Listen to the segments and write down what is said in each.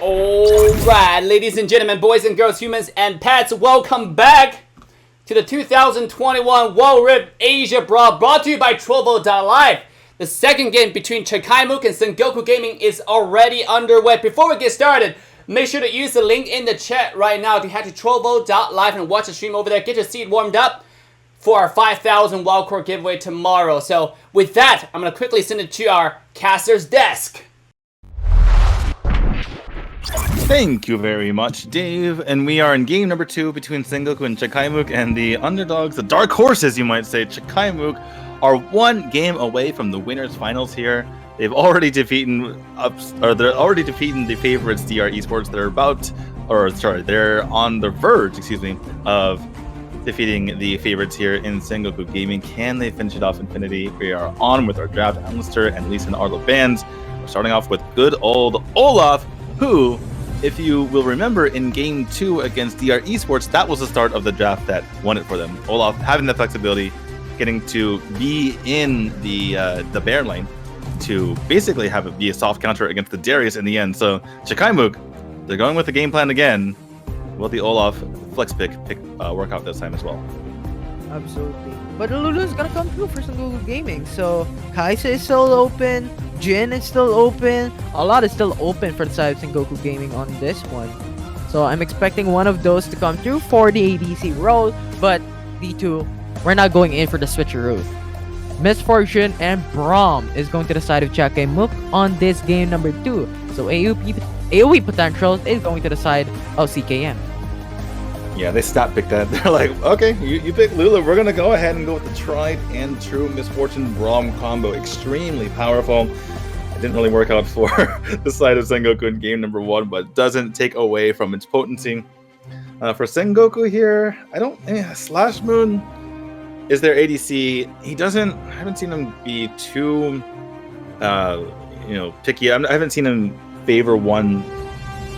Alright, ladies and gentlemen, boys and girls, humans and pets, welcome back to the 2021 World Rip Asia Brawl, brought to you by Trovo.live. The second game between CHAKAIMOOK and Sengoku Gaming is already underway. Before we get started, make sure to use the link in the chat right now to head to Trovo.live and watch the stream over there. Get your seat warmed up for our 5,000 wildcard giveaway tomorrow. So with that, I'm going to quickly send it to our caster's desk. Thank you very much, Dave. And we are in game number 2 between Sengoku and CHAKAIMOOK, and the underdogs, the dark horses, you might say, CHAKAIMOOK, are one game away from the winners finals here. They've already defeated they're already defeating the favorites, DR Esports. They're on the verge, of defeating the favorites here in Sengoku Gaming. Can they finish it off Infinity? We are on with our draft. Alistair and Lisa and Arlo bands. We're starting off with good old Olaf, who, if you will remember, in game 2 against DR Esports, that was the start of the draft that won it for them. Olaf having the flexibility, getting to be in the Baron lane to basically have it be a soft counter against the Darius in the end. So CHAKAIMOOK, they're going with the game plan again. Will the Olaf flex pick work out this time as well? Absolutely. But Lulu is gonna come through for Sengoku Gaming. So Kaisa is still open, Jin is still open, a lot is still open for the side of Sengoku Gaming on this one. So I'm expecting one of those to come through for the ADC role, but D2, we're not going in for the switcheroo. Misfortune and Brawl is going to the side of CHAKAIMOOK on this game number 2. So AoE potential is going to the side of CKM. Yeah, they stat picked that. They're like, okay, you pick Lulu. We're going to go ahead and go with the tried and true Misfortune Brawl combo. Extremely powerful. It didn't really work out for the side of Sengoku in game number 1, but doesn't take away from its potency. For Sengoku here, Slash Moon is their ADC. I haven't seen him be too, picky. I haven't seen him favor one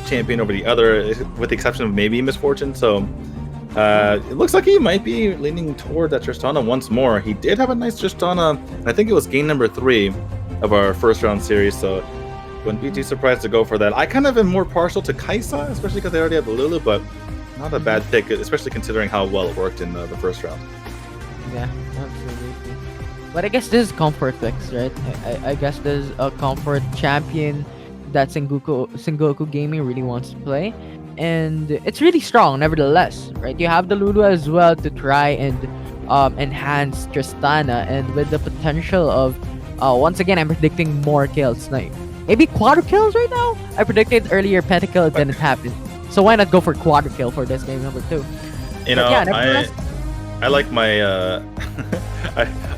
champion over the other, with the exception of maybe Misfortune. So it looks like he might be leaning toward that Tristana once more. He did have a nice Tristana. I think it was game number 3 of our first round series, so wouldn't be too surprised to go for that. I kind of am more partial to Kaisa, especially because they already have the Lulu, but not a bad pick, especially considering how well it worked in the first round. Yeah, absolutely. But I guess this is comfort picks, right? I guess this is a comfort champion that Sengoku Gaming really wants to play, and it's really strong nevertheless, right? You have the Lulu as well to try and enhance Tristana, and with the potential of once again, I'm predicting more kills, like maybe quadra kills right now. I predicted earlier pentakill, it didn't happen, so why not go for quadra kill for this game number 2? I like my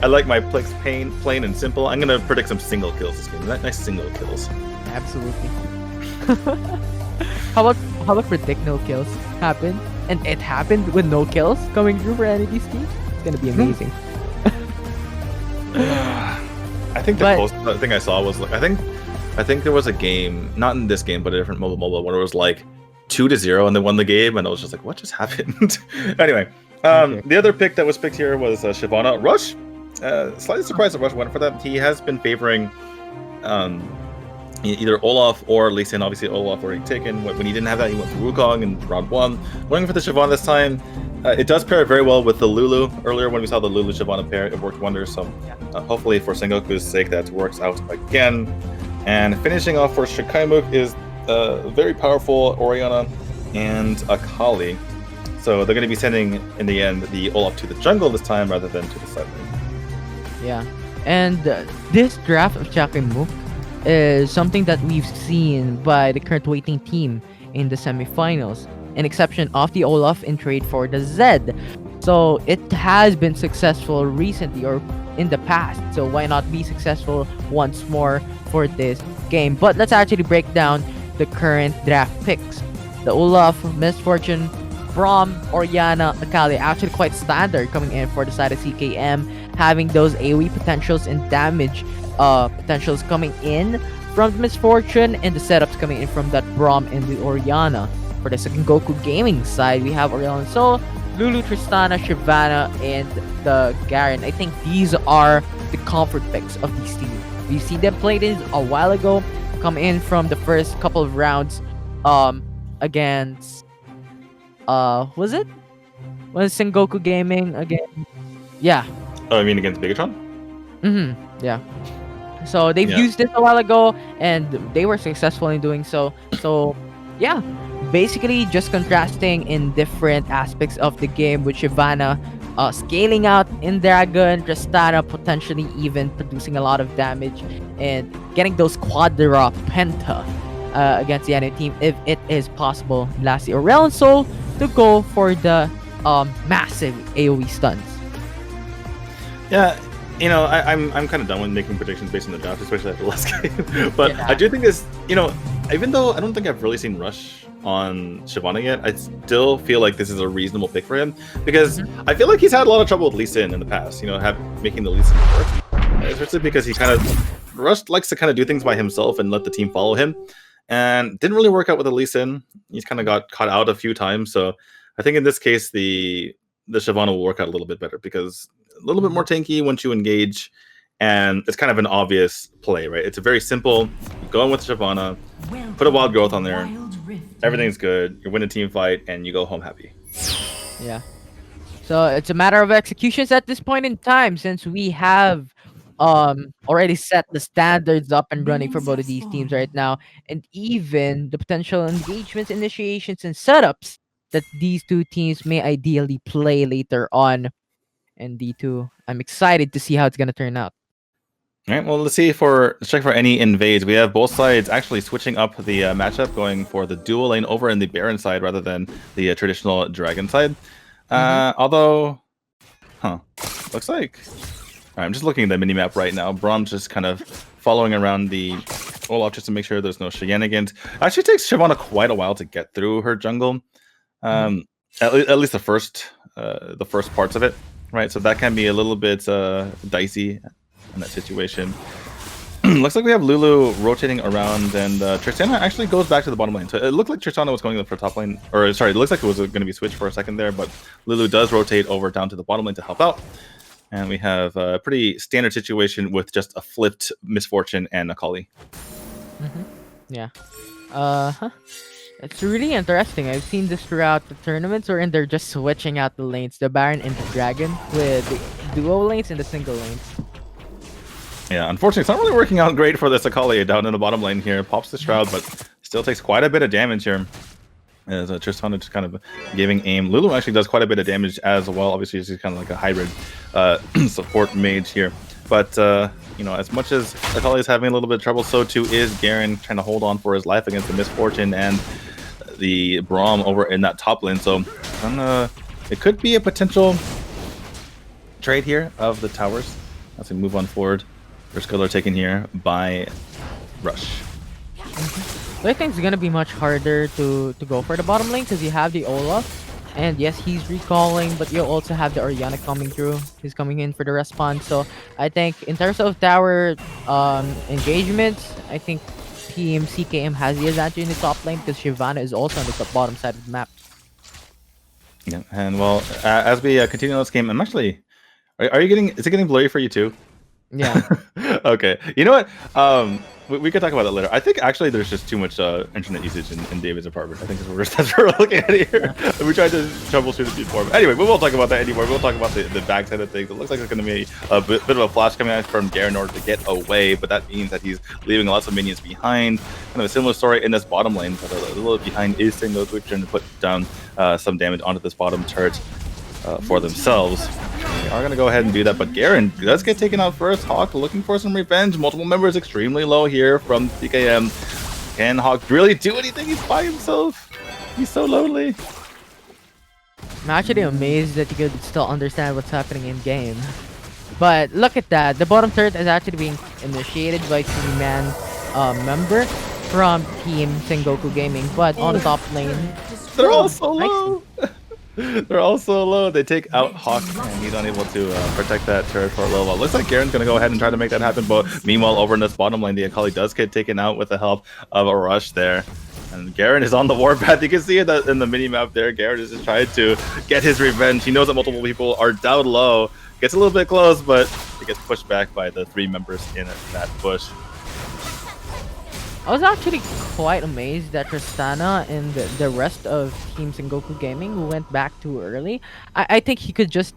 I like my picks plain and simple. I'm gonna predict some single kills this game. Nice single kills. Absolutely. How about predict no kills happen, and it happened with no kills coming through for any of these teams? It's gonna be amazing. I think the closest thing I saw was like I think there was a game, not in this game, but a different mobile, where it was like 2-0 and they won the game, and I was just like, what just happened? Anyway, the other pick that was picked here was Shyvana. Rush. Slightly surprised that Rush went for that. He has been favoring either Olaf or Lee Sin. Obviously, Olaf already taken. When he didn't have that, he went for Wukong in round 1. Going for the Shyvana this time. It does pair very well with the Lulu. Earlier, when we saw the Lulu-Shyvana pair, it worked wonders. So hopefully, for Sengoku's sake, that works out again. And finishing off for CHAKAIMOOK is a very powerful Orianna and Akali. So they're going to be sending, in the end, the Olaf to the jungle this time rather than to the side lane. Yeah, and this draft of CHAKAIMOOK is something that we've seen by the current waiting team in the semifinals, an exception of the Olaf in trade for the Zed. So it has been successful recently or in the past, so why not be successful once more for this game? But let's actually break down the current draft picks. The Olaf, Misfortune, Brawl, Orianna, Akali, actually quite standard coming in for the side of CKM, having those AoE potentials and damage potentials coming in from Misfortune, and the setups coming in from that Brawl and the Orianna. For the Sengoku Gaming side, we have Orianna Soul, Lulu, Tristana, Shyvana, and the Garen. I think these are the comfort picks of these teams. We've seen them play this a while ago, come in from the first couple of rounds against was it Sengoku Gaming again? Yeah. Oh, I mean against Bigatron? Yeah. So they've Yeah. used this a while ago, and they were successful in doing so. So, yeah, basically just contrasting in different aspects of the game, with Shyvana scaling out in Dragon, Tristana potentially even producing a lot of damage, and getting those Quadra Penta against the enemy team if it is possible. Lastly, Aurel and Soul to go for the massive AoE stuns. Yeah, you know, I'm kind of done with making predictions based on the draft, especially after the last game. But Yeah. I do think this, you know, even though I don't think I've really seen Rush on Shyvana yet, I still feel like this is a reasonable pick for him, because I feel like he's had a lot of trouble with Lee Sin in the past, you know, making the Lee Sin work, especially because he kind of, Rush likes to kind of do things by himself and let the team follow him, and didn't really work out with the Lee Sin. He's kind of got caught out a few times, so I think in this case the Shyvana will work out a little bit better, because a little bit more tanky once you engage, and it's kind of an obvious play, right? It's a very simple, you go in with Shyvana, put a wild growth on there, everything's good, you win a team fight, and you go home happy. Yeah. So it's a matter of executions at this point in time, since we have already set the standards up and running for both of these teams right now, and even the potential engagements, initiations, and setups that these two teams may ideally play later on in D2. I'm excited to see how it's gonna turn out. All right, well, let's check for any invades. We have both sides actually switching up the matchup, going for the dual lane over in the Baron side rather than the traditional Dragon side. Although, looks like... All right, I'm just looking at the minimap right now. Brahm's just kind of following around the Olaf just to make sure there's no shenanigans. It actually takes Shyvana quite a while to get through her jungle. At least the first parts of it, right? So that can be a little bit dicey in that situation. Looks like we have Lulu rotating around, and Tristana actually goes back to the bottom lane. So it looked like Tristana was going for top lane, or sorry, it looks like it was going to be switched for a second there, but Lulu does rotate over down to the bottom lane to help out. And we have a pretty standard situation with just a flipped Misfortune and Akali. Yeah. It's really interesting. I've seen this throughout the tournaments, wherein they're just switching out the lanes, the Baron and the Dragon, with the duo lanes and the single lanes. Yeah, unfortunately, it's not really working out great for this Akali down in the bottom lane here. Pops the Shroud, but still takes quite a bit of damage here. As Tristana just kind of giving aim. Lulu actually does quite a bit of damage as well. Obviously, she's kind of like a hybrid support mage here. But, you know, as much as Akali is having a little bit of trouble, so too is Garen, trying to hold on for his life against the Misfortune and the Braum over in that top lane. So, it could be a potential trade here of the towers as we move on forward. First color taken here by Rush. So I think it's gonna be much harder to go for the bottom lane, because you have the Olaf, and yes, he's recalling, but you also have the Orianna coming through. He's coming in for the response. So I think in terms of tower engagements, I think Team CKM has the advantage in the top lane, because Shyvana is also on the bottom side of the map. Yeah, and well, as we continue this game, I'm actually, are you getting? Is it getting blurry for you too? Yeah. Okay. You know what? We could talk about that later. I think actually there's just too much internet usage in David's apartment. I think that's what we're looking at here. Yeah. We tried to troubleshoot it before. But anyway, we won't talk about that anymore. We'll talk about the back side of things. It looks like it's going to be a bit of a flash coming out from Garen in order to get away, but that means that he's leaving lots of minions behind. Kind of a similar story in this bottom lane, but a little behind is Sengoku trying to put down some damage onto this bottom turret for themselves. They are going to go ahead and do that, but Garen does get taken out first. Hawk looking for some revenge. Multiple members extremely low here from CKM. Can Hawk really do anything? He's by himself. He's so lonely. I'm actually amazed that you could still understand what's happening in game. But look at that. The bottom turret is actually being initiated by a 3-man member from Team Sengoku Gaming. But on the top lane, they're all so low. They're all so low. They take out Hawk, and he's unable to protect that turret for a little while. Looks like Garen's going to go ahead and try to make that happen, but meanwhile, over in this bottom lane, the Akali does get taken out with the help of a Rush there. And Garen is on the warpath. You can see it in the mini-map there. Garen is just trying to get his revenge. He knows that multiple people are down low. Gets a little bit close, but he gets pushed back by the 3 members in that bush. I was actually quite amazed that Tristana and the rest of Team Sengoku Gaming went back too early. I think he could just,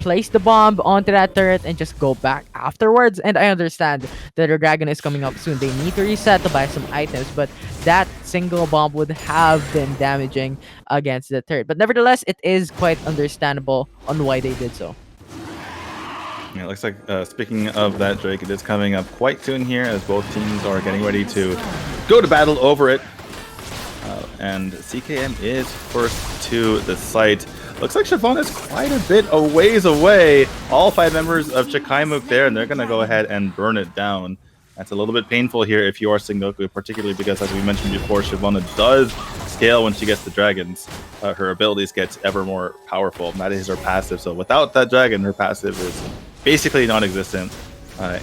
place the bomb onto that turret and just go back afterwards. And I understand that the dragon is coming up soon. They need to reset to buy some items, but that single bomb would have been damaging against the turret. But nevertheless, it is quite understandable on why they did so. Yeah, it looks like, speaking of that Drake, it is coming up quite soon here as both teams are getting ready to go to battle over it. And CKM is first to the site. Looks like Siobhan is quite a bit a ways away. All 5 members of CHAKAIMOOK there, and they're going to go ahead and burn it down. That's a little bit painful here if you are Sengoku, particularly because, as we mentioned before, Shyvana does scale when she gets the dragons. Her abilities get ever more powerful, and that is her passive. So without that dragon, her passive is basically non-existent.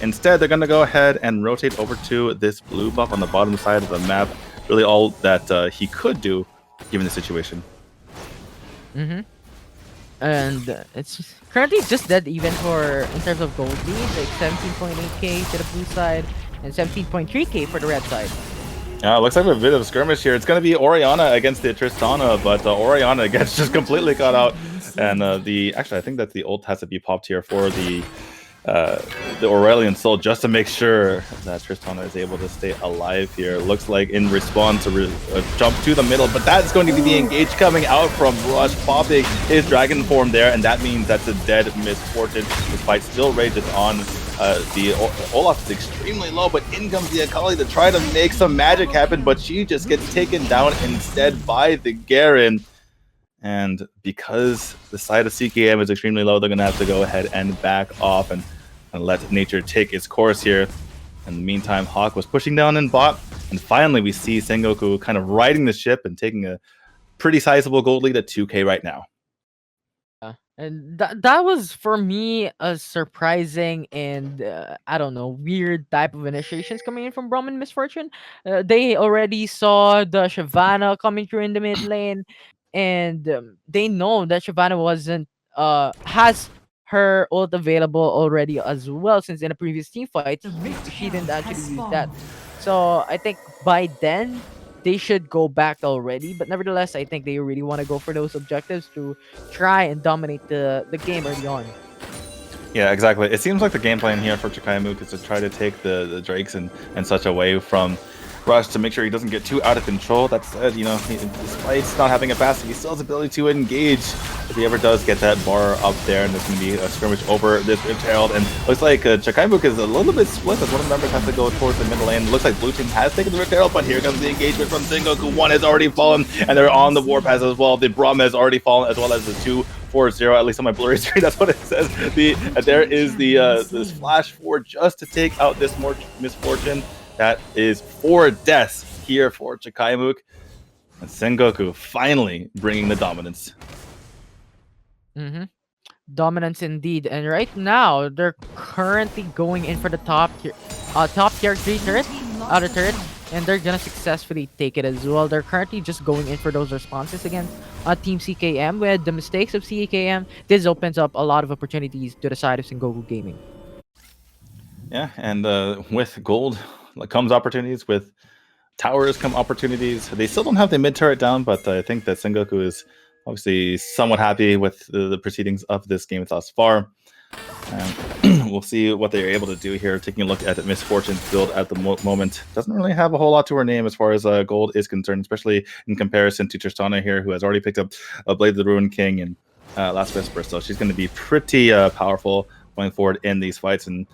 Instead, they're going to go ahead and rotate over to this blue buff on the bottom side of the map. Really all that he could do, given the situation. And it's currently just dead even in terms of gold lead, like 17.8k to the blue side and 17.3k for the red side. Yeah, it looks like a bit of a skirmish here. It's going to be Oriana against the Tristana, but Oriana gets just completely caught out. And actually, I think that the ult has to be popped here for the Aurelion Soul, just to make sure that Tristana is able to stay alive here. Looks like in response to jump to the middle, but that's going to be the engage coming out from Rush, popping his dragon form there, and that means that's a dead misfortune. This fight still rages on. The Olaf is extremely low, but in comes the Akali to try to make some magic happen, but she just gets taken down instead by the Garen. And because the side of CKM is extremely low, they're going to have to go ahead and back off and let nature take its course here. In the meantime, Hawk was pushing down in bot, and finally we see Sengoku kind of riding the ship and taking a pretty sizable gold lead at 2k right now. And that was for me a surprising and I don't know, weird type of initiations coming in from Brahmin Misfortune. They already saw the Shyvana coming through in the mid lane, and they know that Shyvana wasn't has her ult available already as well, since in a previous team fight she didn't actually use that. So I think by then they should go back already. But nevertheless, I think they really want to go for those objectives to try and dominate the game early on. Yeah, exactly. It seems like the game plan here for CHAKAIMOOK is to try to take the Drakes in such a way from Rush to make sure he doesn't get too out of control. That said, despite not having a passive, he still has the ability to engage if he ever does get that bar up there, and there's going to be a skirmish over this Rift Herald. And looks like CHAKAIMOOK is a little bit split as one of the members has to go towards the middle lane. Looks like Blue Team has taken the Rift Herald, but here comes the engagement from Sengoku. One has already fallen, and they're on the Warpath as well. The Brahma has already fallen, as well as the 2-4-0, at least on my blurry screen, that's what it says. There is this flash forward just to take out this misfortune. That is 4 deaths here for CHAKAIMOOK, and Sengoku finally bringing the dominance. Dominance indeed, and right now they're currently going in for the top tier 3 turret, outer turret, and they're gonna successfully take it as well. They're currently just going in for those responses against Team CKM. With the mistakes of CKM, this opens up a lot of opportunities to the side of Sengoku Gaming. Yeah, and with gold comes opportunities. With towers come opportunities. They still don't have the mid turret down, but I think that Sengoku is obviously somewhat happy with the proceedings of this game thus far. We'll see what they're able to do here. Taking a look at Misfortune's build at the moment, doesn't really have a whole lot to her name as far as gold is concerned, especially in comparison to Tristana here, who has already picked up a Blade of the Ruined King and Last Whisper. So she's going to be pretty powerful going forward in these fights. And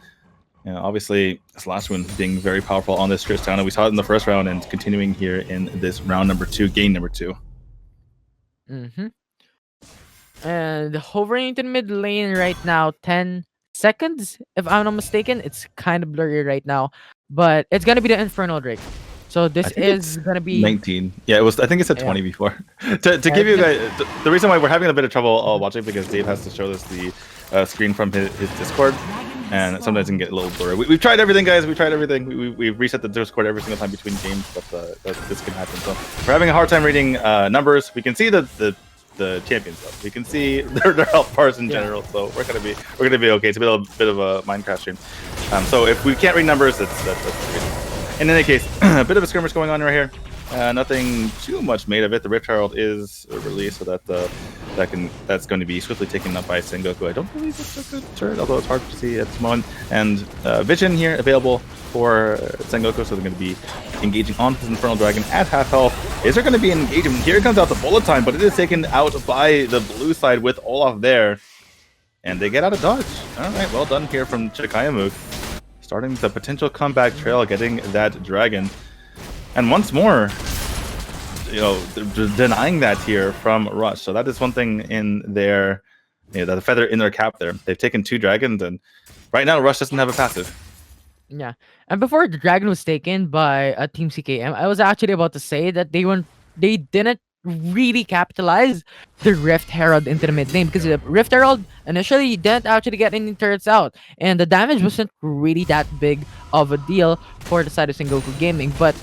obviously, this last one being very powerful on this Tristana. We saw it in the first round and continuing here in this round number 2, game number 2. And hovering into the mid lane right now, 10 seconds, if I'm not mistaken. It's kind of blurry right now, but it's gonna be the Infernal Drake. So this is gonna be 19. Yeah, it was. I think it said 20 before. to give you guys the reason why we're having a bit of trouble watching, because Dave has to show us the screen from his Discord. And sometimes it can get a little blurry. We've tried everything, guys. We've tried everything. We've reset the Discord every single time between games, but this can happen. So we're having a hard time reading numbers. We can see the champions though. We can see their health bars in general. So we're gonna be okay. It's a bit of a Minecraft stream. So if we can't read numbers, that's the reason. In any case, a bit of a skirmish going on right here. Nothing too much made of it. The Rift Herald is released, so that's going to be swiftly taken up by Sengoku. I don't believe it's a good turret, although it's hard to see at this moment. And Vision here available for Sengoku, so they're going to be engaging on this Infernal Dragon at half health. Is there going to be an engagement? Here comes out the bullet time, but it is taken out by the blue side with Olaf there. And they get out of dodge. All right, well done here from CHAKAIMOOK. Starting the potential comeback trail, getting that dragon. And once more, denying that here from Rush. So that is one thing in their, the feather in their cap there. They've taken 2 dragons, and right now Rush doesn't have a passive. Yeah, and before the dragon was taken by Team CKM, I was actually about to say that they didn't really capitalize the Rift Herald into the mid lane, because the Rift Herald initially didn't actually get any turrets out, and the damage wasn't really that big of a deal for the side of Sengoku Gaming. But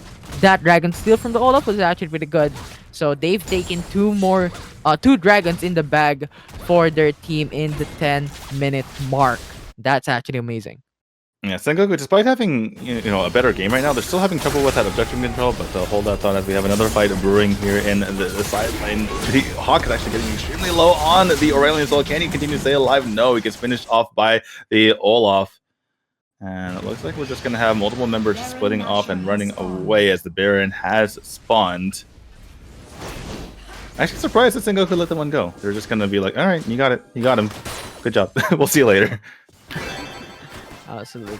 that dragon steal from the Olaf was actually pretty good. So they've taken 2 dragons in the bag for their team in the 10-minute mark. That's actually amazing. Yeah, Sengoku, despite having a better game right now, they're still having trouble with that objective control. But hold that thought, as we have another fight brewing here in the side lane. The Hawk is actually getting extremely low on the Aurelion Soul. Can he continue to stay alive? No, he gets finished off by the Olaf. And it looks like we're just going to have multiple members splitting off and running away as the Baron has spawned. Actually surprised that Sengoku let the one go. They're just going to be like, all right, you got it. You got him. Good job. We'll see you later. Absolutely.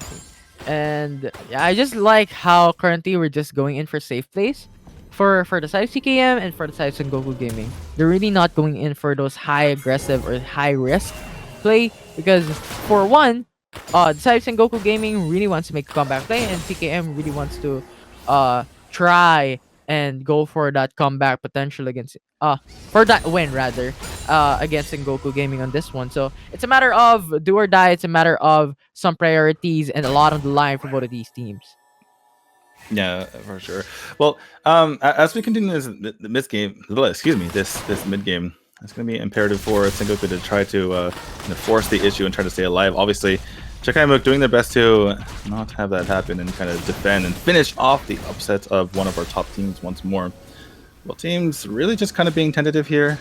And yeah, I just like how currently we're just going in for safe plays for the side of CKM and for the side of Sengoku Gaming. They're really not going in for those high aggressive or high risk play, because for one, the side of Sengoku Gaming really wants to make a comeback play, and CKM really wants to try and go for that comeback potential against for that win rather against Sengoku Gaming on this one. So it's a matter of do or die. It's a matter of some priorities and a lot on the line for both of these teams. Yeah, for sure. Well, as we continue this mid game, this mid game, it's going to be imperative for Sengoku to try to force the issue and try to stay alive. Obviously, CHAKAIMOOK doing their best to not have that happen and kind of defend and finish off the upset of one of our top teams once more. Well, teams really just kind of being tentative here,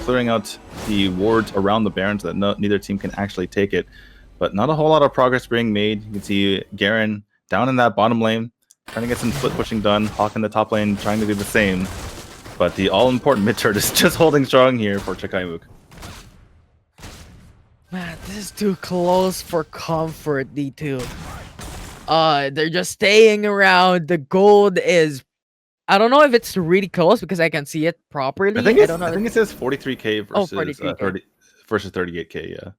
clearing out the wards around the Baron so that neither team can actually take it. But not a whole lot of progress being made. You can see Garen down in that bottom lane, trying to get some split pushing done. Hawk in the top lane trying to do the same. But the all-important mid turret is just holding strong here for CHAKAIMOOK. Man, this is too close for comfort, D2. They're just staying around. The gold is... I don't know if it's really close because I can see it properly. I think it says 43k versus 43K. Versus 38k, yeah.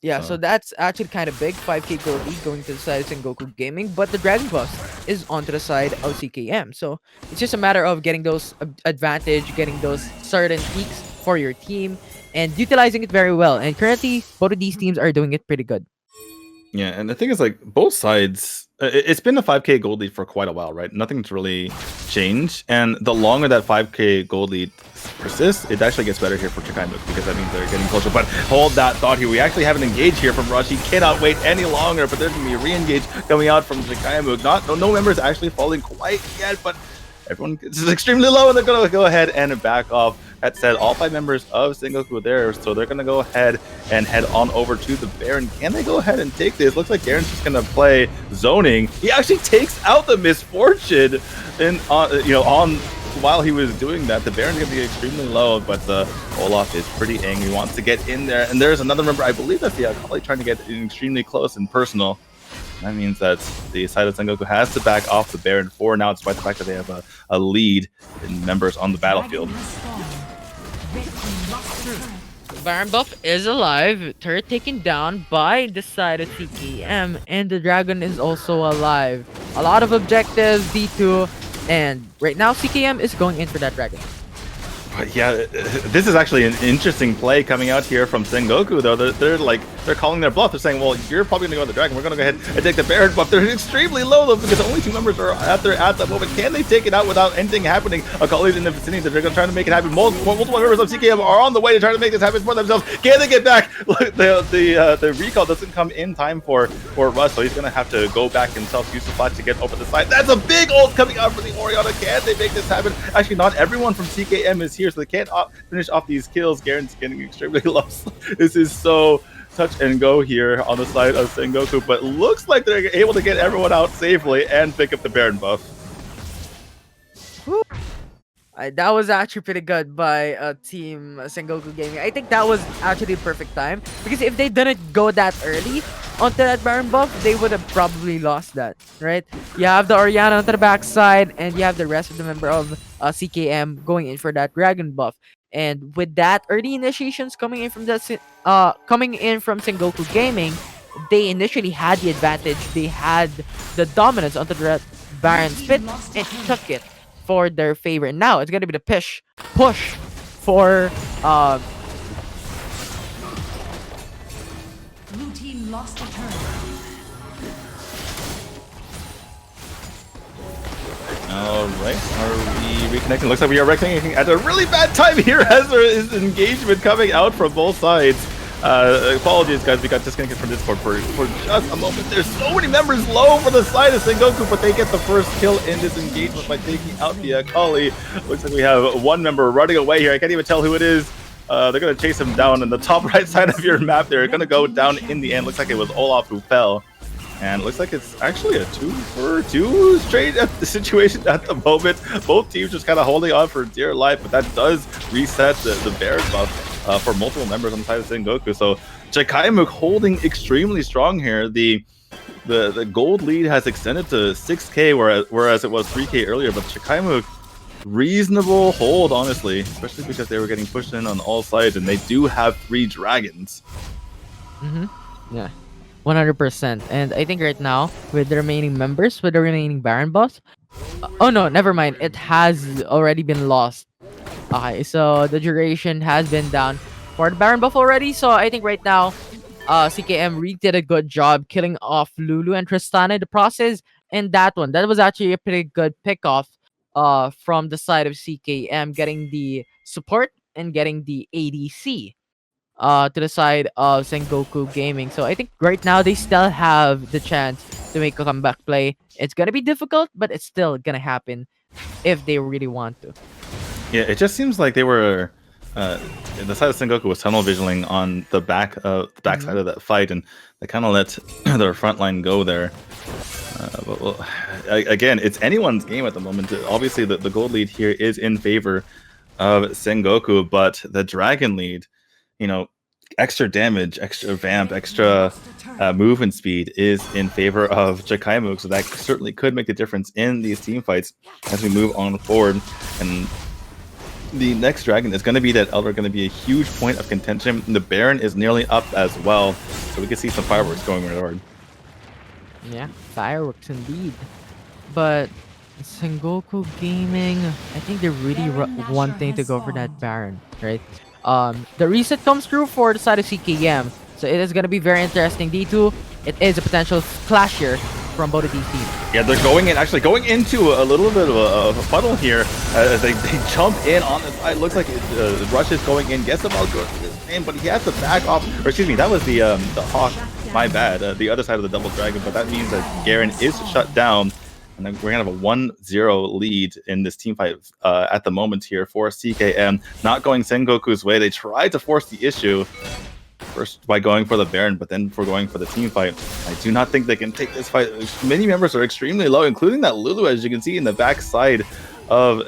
Yeah, so that's actually kind of big. 5k gold lead going to the side of Sengoku Gaming, but the Dragon Buff is onto the side of CKM. So it's just a matter of getting those advantage, getting those certain peaks for your team, and utilizing it very well. And currently, both of these teams are doing it pretty good. Yeah, and the thing is, like, both sides, it's been a 5k gold lead for quite a while, right? Nothing's really changed, and the longer that 5k gold lead persists, it actually gets better here for CHAKAIMOOK, because that means they're getting closer. But hold that thought here. We actually have an engage here from Rush. He cannot wait any longer, but there's going to be a re-engage coming out from CHAKAIMOOK. No members actually falling quite yet, but everyone is extremely low, and they're going to go ahead and back off. That said, all 5 members of Sengoku are there, so they're going to go ahead and head on over to the Baron. Can they go ahead and take this? Looks like Garen's just going to play zoning. He actually takes out the Misfortune on while he was doing that. The Baron's going to be extremely low, but Olaf is pretty angry, wants to get in there. And there's another member, I believe that's the Akali, trying to get extremely close and personal. That means that the side of Sengoku has to back off the Baron for now, despite the fact that they have a lead in members on the battlefield. Baron buff is alive. Turret taken down by the side of CKM, and the dragon is also alive. A lot of objectives, D2, and right now CKM is going in for that dragon. But yeah, this is actually an interesting play coming out here from Sengoku, though. They're calling their bluff. They're saying, well, you're probably going to go with the dragon. We're going to go ahead and take the Baron buff. They're extremely low, though, because only 2 members are at that moment. Can they take it out without anything happening? Akali's in the vicinity. They're going to try to make it happen. Multiple members of CKM are on the way to try to make this happen for themselves. Can they get back? The recall doesn't come in time for Russ, so he's going to have to go back himself, use the flash to get over the side. That's a big ult coming out for the Orianna. Can they make this happen? Actually, not everyone from CKM is here, so they can't finish off these kills. Garen's getting extremely low. This is so touch and go here on the side of Sengoku, but looks like they're able to get everyone out safely and pick up the Baron buff. That was actually pretty good by Team Sengoku Gaming. I think that was actually the perfect time, because if they didn't go that early onto that Baron buff, they would have probably lost that, right? You have the Orianna onto the backside, and you have the rest of the member of CKM going in for that Dragon buff. And with that early initiations coming in from Sengoku Gaming, they initially had the advantage. They had the dominance onto the Baron spit and took it for their favor. Now it's gonna be the push for Blue team lost a turn. Alright, are we reconnecting? Looks like we are reconnecting at a really bad time here as there is engagement coming out from both sides. Apologies, guys, we got disconnected from Discord for just a moment. There's so many members low for the side of Sengoku, but they get the first kill in this engagement by taking out the Akali. Looks like we have one member running away here. I can't even tell who it is. They're going to chase him down in the top right side of your map. They're going to go down in the end. Looks like it was Olaf who fell. And it looks like it's actually a 2-for-2 straight at the situation at the moment. Both teams just kind of holding on for dear life, but that does reset the Baron buff for multiple members on the side of Sengoku. So CHAKAIMOOK holding extremely strong here. The gold lead has extended to 6K, whereas it was 3K earlier, but CHAKAIMOOK reasonable hold, honestly, especially because they were getting pushed in on all sides, and they do have 3 dragons. Yeah, 100%. And I think right now with the remaining members, with the remaining Baron buffs, oh no, never mind, it has already been lost. Okay, so the duration has been down for the Baron buff already. So I think right now CKM really did a good job killing off Lulu and Tristana in the process. And that was actually a pretty good pick off from the side of CKM, getting the support and getting the ADC to the side of Sengoku Gaming. So I think right now they still have the chance to make a comeback play. It's gonna be difficult, but it's still gonna happen if they really want to. Yeah, it just seems like they were the side of Sengoku was tunnel visioning on the backside of that fight, and they kind of let their front line go there. But well, again, it's anyone's game at the moment. Obviously, the gold lead here is in favor of Sengoku, but the dragon lead, you know, extra damage, extra vamp, extra movement speed is in favor of CHAKAIMOOK, so that certainly could make a difference in these team fights as we move on forward. And the next dragon is going to be that Elder, going to be a huge point of contention. The Baron is nearly up as well, so we can see some fireworks going forward. Yeah, fireworks indeed. But Sengoku Gaming, I think they're really wanting to go for that Baron, right? The reset comes through for the side of CKM, so it is going to be very interesting. D2, it is a potential clash here from both of these teams. Yeah, they're going into a little bit of a funnel here as they jump in on the side. Looks like Rush is going in, gets about good for his name, but he has to back off. Or excuse me, that was the Hawk. My bad. The other side of the double dragon, but that means that Garen is shut down, and then we're gonna have a 1-0 lead in this team fight at the moment here for CKM. Not going Sengoku's way. They tried to force the issue first by going for the Baron, but then for going for the team fight. I do not think they can take this fight. Many members are extremely low, including that Lulu, as you can see in the back side of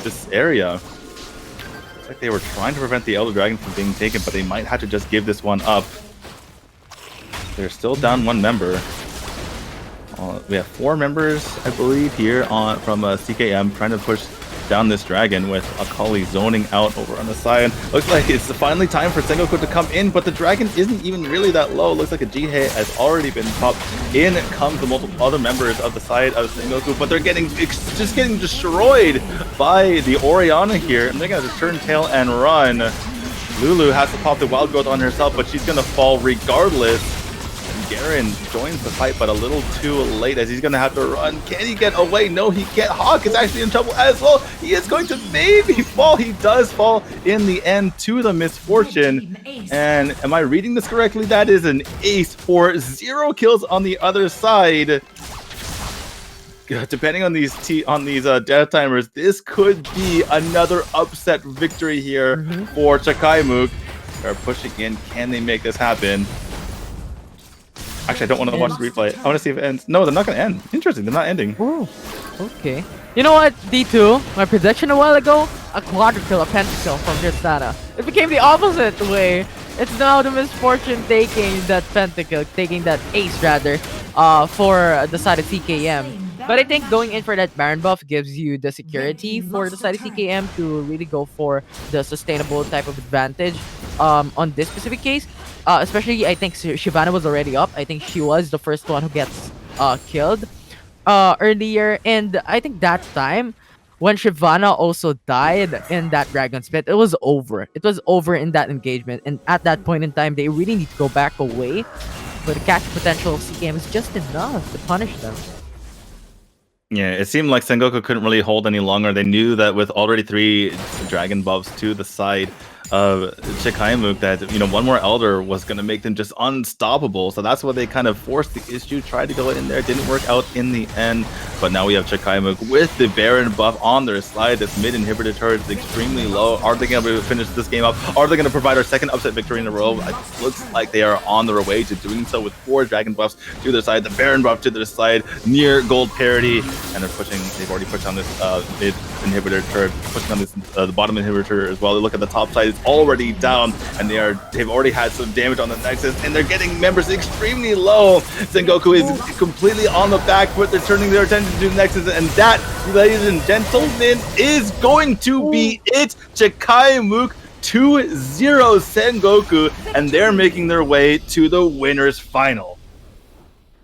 this area. Looks like they were trying to prevent the Elder Dragon from being taken, but they might have to just give this one up. They're still down 1 member. We have 4 members, I believe, here from CKM trying to push down this dragon with Akali zoning out over on the side. Looks like it's finally time for Sengoku to come in, but the dragon isn't even really that low. Looks like a Jihei has already been popped. In comes the multiple other members of the side of Sengoku, but they're just getting destroyed by the Orianna here, and they're gonna just turn tail and run. Lulu has to pop the wild growth on herself, but she's gonna fall regardless. Garen joins the fight, but a little too late as he's going to have to run. Can he get away? No, he can't. Hawk is actually in trouble as well. He is going to maybe fall. He does fall in the end to the misfortune. And am I reading this correctly? That is an ace for 0 kills on the other side. Depending on these death timers, this could be another upset victory here for CHAKAIMOOK. They're pushing in. Can they make this happen? Actually, I don't want to watch the replay. I want to see if it ends. No, they're not going to end. Interesting, they're not ending. Oh, okay. You know what, D2? My prediction a while ago, a quadra-kill, a pentakill from Tristana. It became the opposite way. It's now the misfortune taking that pentakill, taking that ace rather, for the side of CKM. But I think going in for that Baron buff gives you the security for the side of CKM to really go for the sustainable type of advantage on this specific case. Especially, I think Shyvana was already up. I think she was the first one who gets killed earlier. And I think that time, when Shyvana also died in that Dragon Spit, it was over. It was over in that engagement. And at that point in time, they really need to go back away. But the catch potential of CKM is just enough to punish them. Yeah, it seemed like Sengoku couldn't really hold any longer. They knew that with already 3 dragon buffs to the side of CHAKAIMOOK, that, you know, one more Elder was going to make them just unstoppable. So that's why they kind of forced the issue, tried to go in there, didn't work out in the end. But now we have CHAKAIMOOK with the Baron buff on their side. This mid inhibitor turret is extremely low. Are they going to finish this game up? Are they going to provide our second upset victory in a row? It looks like they are on their way to doing so with 4 dragon buffs to their side, the Baron buff to their side, near gold parity, and they're pushing. They've already pushed on this mid inhibitor turret, pushing on this the bottom inhibitor as well. They look at the top side; it's already down, and they've already had some damage on the Nexus, and they're getting members extremely low. Sengoku is completely on the back foot. They're turning their attention to the Nexus, and that, ladies and gentlemen, is going to be it. CHAKAIMOOK 2-0 Sengoku, and they're making their way to the winners final.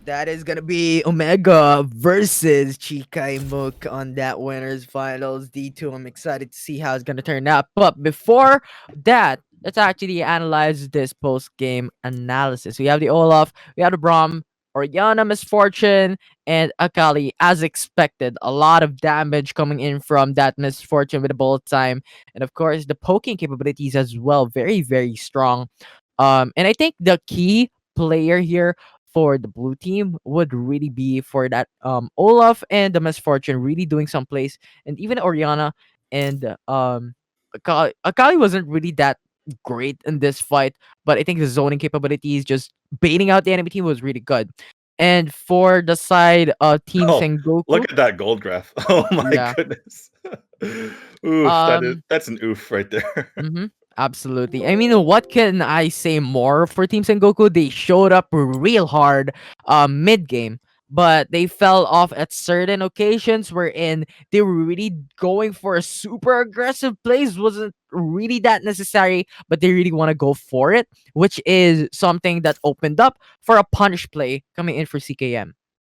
That is gonna be Omega versus CHAKAIMOOK on that winners finals. D2, I'm excited to see how it's gonna turn out. But before that, let's actually analyze this post-game analysis. We have the Olaf, we have the Braum, Orianna Misfortune, and Akali. As expected, a lot of damage coming in from that Misfortune with the bullet time. And of course, the poking capabilities as well. Very, very strong. And I think the key player here for the blue team would really be for that Olaf and the Misfortune really doing some plays, and even Orianna and Akali wasn't really that great in this fight, but I think the zoning capabilities, just baiting out the enemy team, was really good. And for the side Team Oh, Sengoku, look at that gold graph. Oh my yeah, goodness. Oof, that's an oof right there. absolutely. I mean, what can I say more for Team Sengoku? They showed up real hard mid game, but they fell off at certain occasions wherein they were really going for a super aggressive plays. Wasn't really that necessary, but they really want to go for it, which is something that opened up for a punish play coming in for CKM.